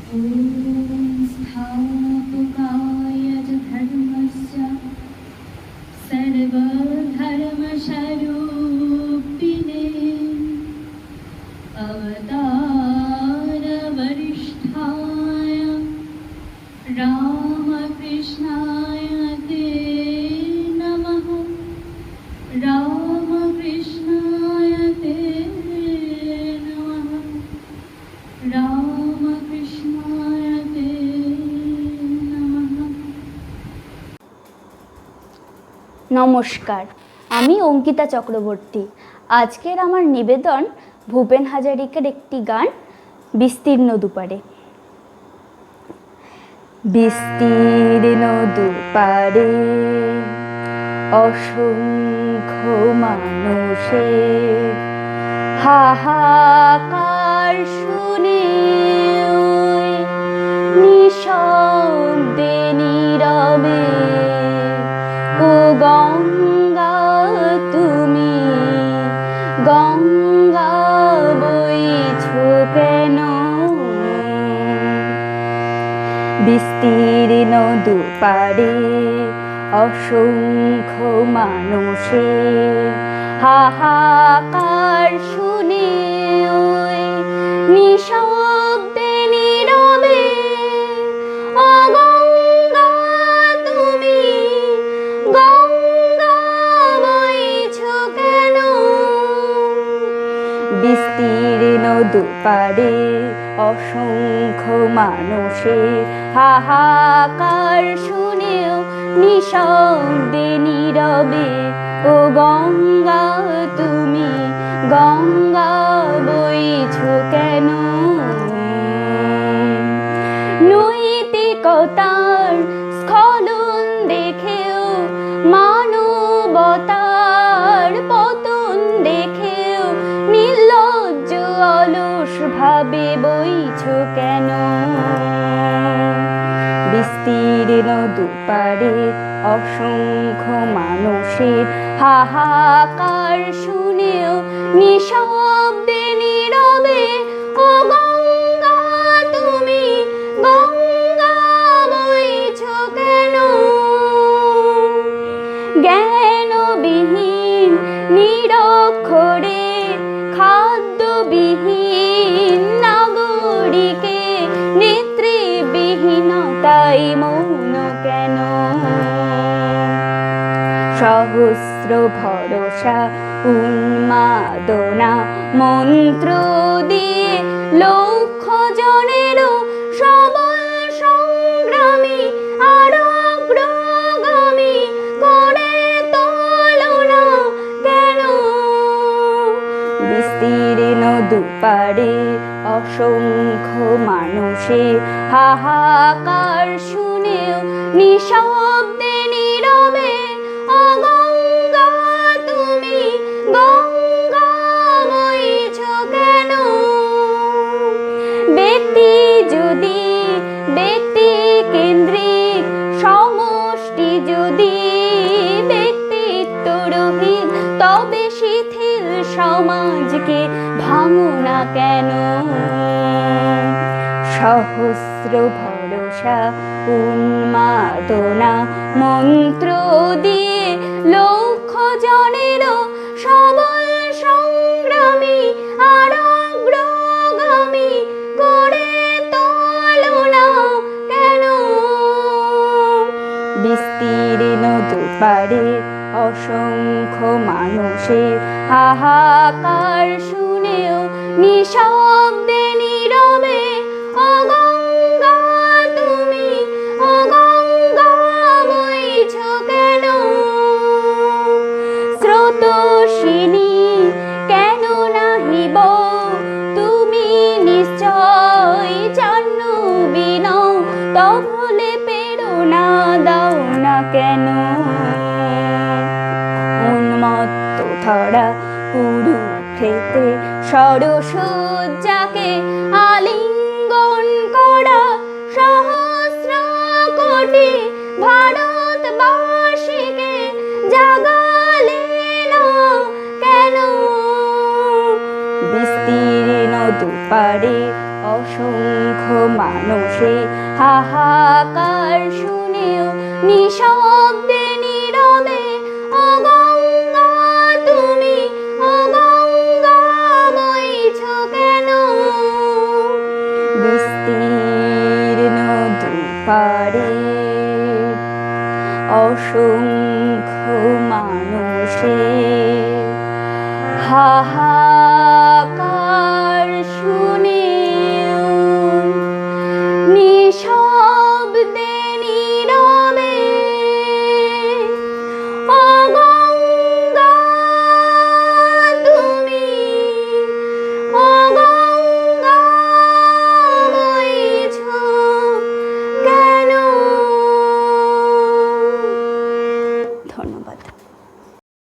ॐ स्थापकाय च धर्मस्य सर्वधर्मस्वरूपिणे अवतारवरिष्ठाय रामकृष्णाय ते नमः। रामकृष्णाय ते नमः। रामकृष्णाय ते नमः। নমস্কার, আমি অঙ্কিতা চক্রবর্তী। আজকের আমার নিবেদন ভূপেন হাজারিকার একটি গান, বিস্তীর্ণ দুপারে। বিস্তীর্ণ দুপারে অসংখ্য মানুষের হাহাকার শুনে নিঃশব্দে নীরবে ও গঙ্গা তুমি গঙ্গা বইছো কেন? বিস্তীর্ণ দুপারে অসংখ্য মানুষের হাহাকার শুনে নিঃশব্দে নীরবে ও গঙ্গা তুমি গঙ্গা বইছো কেন? বিস্তীর্ণ দুপারে অসংখ্য মানুষের হাহাকার শুনেও নিঃশব্দে নীরবে ও গঙ্গা তুমি গঙ্গা বইছো কেন? নৈতিকতার স্খলন দেখেও মানবতার পতন দেখেও নির্লজ্জ অলস ভাবে বইছো কেন? বিস্তীর্ণ দুপারে অসংখ্য মানুষের হাহাকার শুনেও নিঃশব্দে নীরবে ও গঙ্গা তুমি গঙ্গা বইছো কেন? জ্ঞানবিহীন নিরক্ষরে খাদ্যবিহীন নাগরিকে নেতৃবিহীনতাই মৌন কেন? সহস্র ভরসা উন্মাদনা মন্ত্র দিয়ে লক্ষ জনেরও সবল সংগ্রামী আর অগ্রগামী করে তোলো না কেন? বিস্তীর্ণ দুপারে অসংখ্য মানুষের হাহাকার শুনেও নিঃশব্দে নীরবে ও গঙ্গা তুমি গঙ্গা বইছো কেন? ব্যক্তি যদি ব্যক্তি কেন্দ্রিক সমষ্টি যদি ব্যক্তিত্বরহিত তবে শিথিল সমাজকে ভাঙো না কেন? সহস্র ভরসা উন্মাদনা মন্ত্র দিয়ে লক্ষ জনেরও সবল সংগ্রামী আর অগ্রগামী করে তোলো না কেন? বিস্তীর্ণ দুপারে অসংখ্য মানুষের হাহাকার শুনেও নিঃশব্দে নীরবে ও গঙ্গা তুমি ও গঙ্গা বইছো কেন? স্রোতস্বিনী কেন নাহিব তুমি নিশ্চয় জাহ্নবী নও তবলে প্রেরণা দাও না কেন? উন্মত্ত ধরা কুরুক্ষেত্রে সরসজ্জাকে আলিঙ্গন করা সহস্র কোটি ভারতবাসীকে জাগালে না কেন? বিস্তীর্ণ দুপারে অসংখ্য মানুষে হাহাকার শুনেও নিঃশব্দে